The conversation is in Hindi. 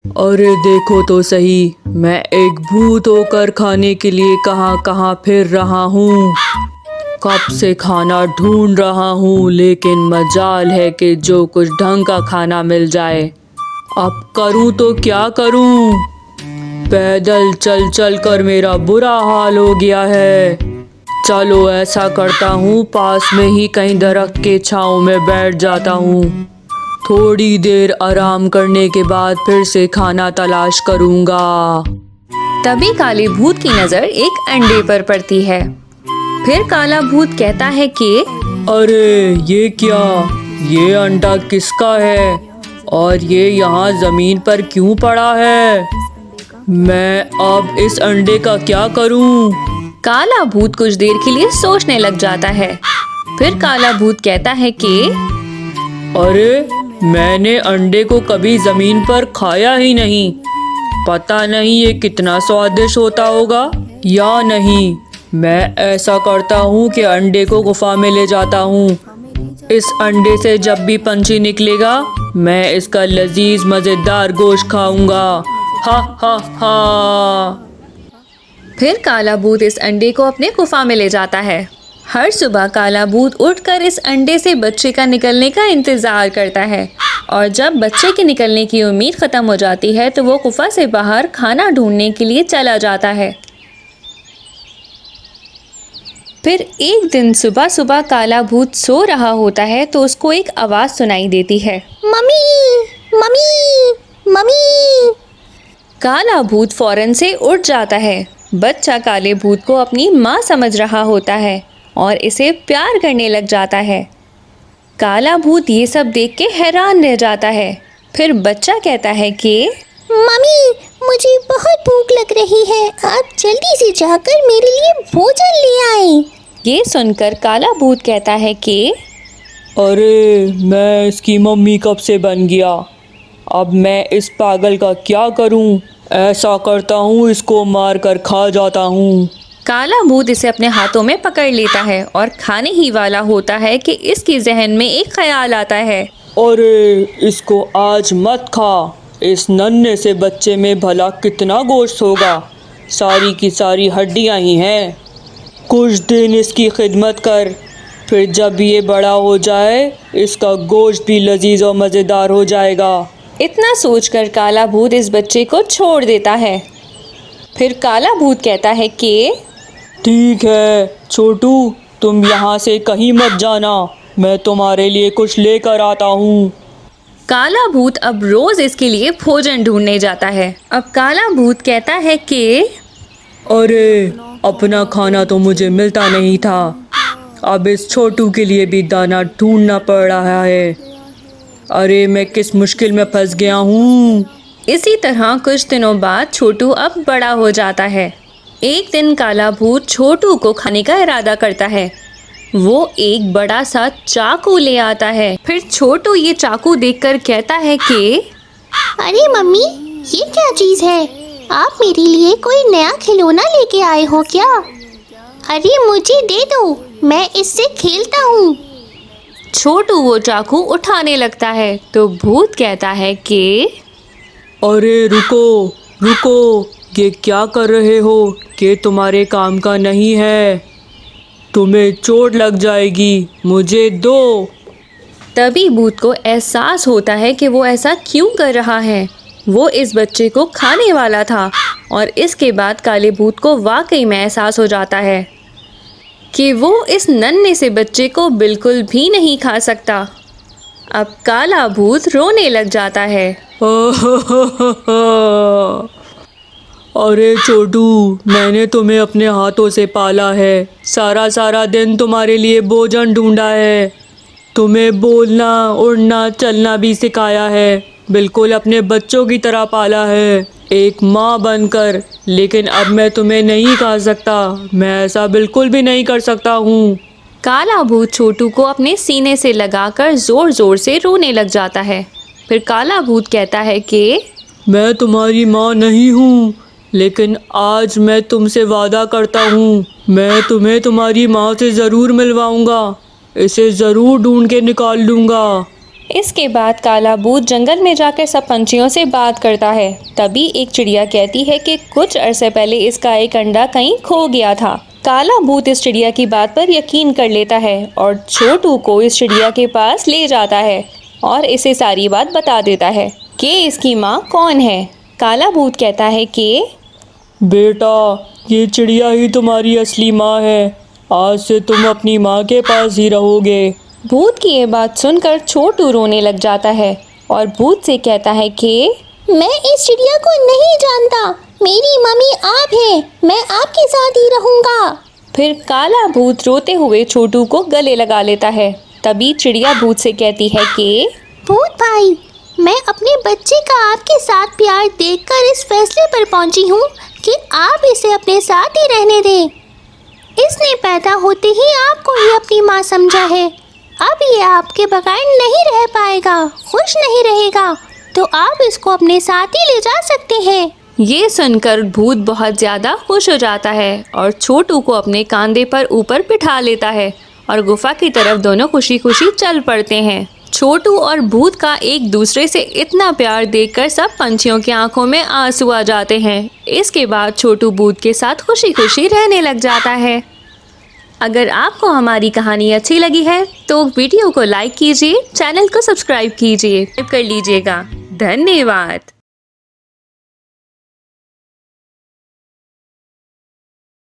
अरे देखो तो सही, मैं एक भूत होकर खाने के लिए कहाँ कहाँ फिर रहा हूँ। कब से खाना ढूंढ रहा हूँ, लेकिन मजाल है कि जो कुछ ढंग का खाना मिल जाए। अब करूँ तो क्या करूँ? पैदल चल चल कर मेरा बुरा हाल हो गया है। चलो ऐसा करता हूँ, पास में ही कहीं दरख्त के छांव में बैठ जाता हूँ। थोड़ी देर आराम करने के बाद फिर से खाना तलाश करूँगा। तभी काले भूत की नजर एक अंडे पर पड़ती है। फिर काला भूत कहता है कि अरे ये क्या? ये अंडा किसका है और ये यहाँ जमीन पर क्यों पड़ा है? मैं अब इस अंडे का क्या करूँ? काला भूत कुछ देर के लिए सोचने लग जाता है। फिर काला भूत कहता है कि अरे मैंने अंडे को कभी जमीन पर खाया ही नहीं। पता नहीं ये कितना स्वादिष्ट होता होगा या नहीं। मैं ऐसा करता हूँ कि अंडे को गुफा में ले जाता हूँ। इस अंडे से जब भी पंछी निकलेगा, मैं इसका लजीज मजेदार गोश्त खाऊंगा। हा हा हा। फिर काला भूत इस अंडे को अपने गुफा में ले जाता है। हर सुबह काला भूत उठकर इस अंडे से बच्चे का निकलने का इंतजार करता है, और जब बच्चे के निकलने की उम्मीद खत्म हो जाती है तो वो गुफा से बाहर खाना ढूंढने के लिए चला जाता है। फिर एक दिन सुबह सुबह काला भूत सो रहा होता है तो उसको एक आवाज सुनाई देती है, मम्मी मम्मी मम्मी। काला भूत फौरन से उठ जाता है। बच्चा काले भूत को अपनी माँ समझ रहा होता है और इसे प्यार करने लग जाता है। काला भूत ये सब देख के हैरान रह जाता है। फिर बच्चा कहता है कि मम्मी, मुझे बहुत भूख लग रही है, आप जल्दी से जाकर मेरे लिए भोजन ले आए। ये सुनकर काला भूत कहता है कि अरे मैं इसकी मम्मी कब से बन गया। अब मैं इस पागल का क्या करूं? ऐसा करता हूं, इसको मार कर खा जाता हूं। काला भूत इसे अपने हाथों में पकड़ लेता है और खाने ही वाला होता है कि इसकी जहन में एक ख्याल आता है, अरे इसको आज मत खा। इस नन्हे से बच्चे में भला कितना गोश्त होगा। सारी की सारी हड्डियां ही हैं। कुछ दिन इसकी खिदमत कर, फिर जब ये बड़ा हो जाए इसका गोश्त भी लजीज और मज़ेदार हो जाएगा। इतना सोचकर काला भूत इस बच्चे को छोड़ देता है। फिर काला भूत कहता है कि ठीक है छोटू, तुम यहाँ से कहीं मत जाना, मैं तुम्हारे लिए कुछ लेकर आता हूँ। काला भूत अब रोज इसके लिए भोजन ढूंढने जाता है। अब काला भूत कहता है कि अरे अपना खाना तो मुझे मिलता नहीं था, अब इस छोटू के लिए भी दाना ढूंढना पड़ रहा है। अरे मैं किस मुश्किल में फंस गया हूँ। इसी तरह कुछ दिनों बाद छोटू अब बड़ा हो जाता है। एक दिन काला भूत छोटू को खाने का इरादा करता है। वो एक बड़ा सा चाकू ले आता है। फिर छोटू ये चाकू देखकर कहता है कि अरे मम्मी, ये क्या चीज़ है? आप मेरे लिए कोई नया खिलौना लेके आए हो क्या? अरे मुझे दे दो, मैं इससे खेलता हूँ। छोटू वो चाकू उठाने लगता है तो भूत कहता है कि अरे रुको रुको, ये क्या कर रहे हो? ये तुम्हारे काम का नहीं है, तुम्हें चोट लग जाएगी, मुझे दो। तभी भूत को एहसास होता है कि वो ऐसा क्यों कर रहा है। वो इस बच्चे को खाने वाला था, और इसके बाद काले भूत को वाकई में एहसास हो जाता है कि वो इस नन्हे से बच्चे को बिल्कुल भी नहीं खा सकता। अब काला भूत रोने लग जाता है। अरे छोटू, मैंने तुम्हें अपने हाथों से पाला है, सारा दिन तुम्हारे लिए भोजन ढूंढा है, तुम्हें बोलना उड़ना चलना भी सिखाया है, बिल्कुल अपने बच्चों की तरह पाला है, एक माँ बनकर। लेकिन अब मैं तुम्हें नहीं खा सकता, मैं ऐसा बिल्कुल भी नहीं कर सकता हूँ। काला भूत छोटू को अपने सीने से लगाकर जोर जोर से रोने लग जाता है। फिर काला भूत कहता है कि मैं तुम्हारी माँ नहीं हूँ, लेकिन आज मैं तुमसे वादा करता हूँ, मैं तुम्हें तुम्हारी माँ से ज़रूर मिलवाऊँगा, इसे ज़रूर ढूंढ के निकाल लूँगा। इसके बाद काला भूत जंगल में जाकर सब पंछियों से बात करता है। तभी एक चिड़िया कहती है कि कुछ अरसे पहले इसका एक अंडा कहीं खो गया था। काला भूत इस चिड़िया की बात पर यकीन कर लेता है और छोटू को इस चिड़िया के पास ले जाता है और इसे सारी बात बता देता है कि इसकी माँ कौन है। काला भूत कहता है कि बेटा, ये चिड़िया ही तुम्हारी असली माँ है। आज से तुम अपनी माँ के पास ही रहोगे। भूत की ये बात सुनकर छोटू रोने लग जाता है और भूत से कहता है कि मैं इस चिड़िया को नहीं जानता। मेरी मम्मी आप हैं। मैं आपके साथ ही रहूंगा। फिर काला भूत रोते हुए छोटू को गले लगा लेता है। तभी चिड़िया भूत से कहती है कि भूत भाई, मैं अपने बच्चे का आपके साथ प्यार देखकर इस फैसले पर पहुंची हूँ कि आप इसे अपने साथ ही रहने दें। इसने पैदा होते ही आपको ही अपनी माँ समझा है। अब ये आपके बगैर नहीं रह पाएगा, खुश नहीं रहेगा, तो आप इसको अपने साथ ही ले जा सकते हैं। ये सुनकर भूत बहुत ज़्यादा खुश हो जाता है और छोटू को अपने कंधे पर ऊपर बिठा लेता है और गुफा की तरफ दोनों खुशी खुशी चल पड़ते हैं। छोटू और भूत का एक दूसरे से इतना प्यार देखकर सब पंछियों की आंखों में आंसू आ जाते हैं। इसके बाद छोटू भूत के साथ खुशी खुशी रहने लग जाता है। अगर आपको हमारी कहानी अच्छी लगी है तो वीडियो को लाइक कीजिए, चैनल को सब्सक्राइब कीजिए, कर लीजिएगा। धन्यवाद।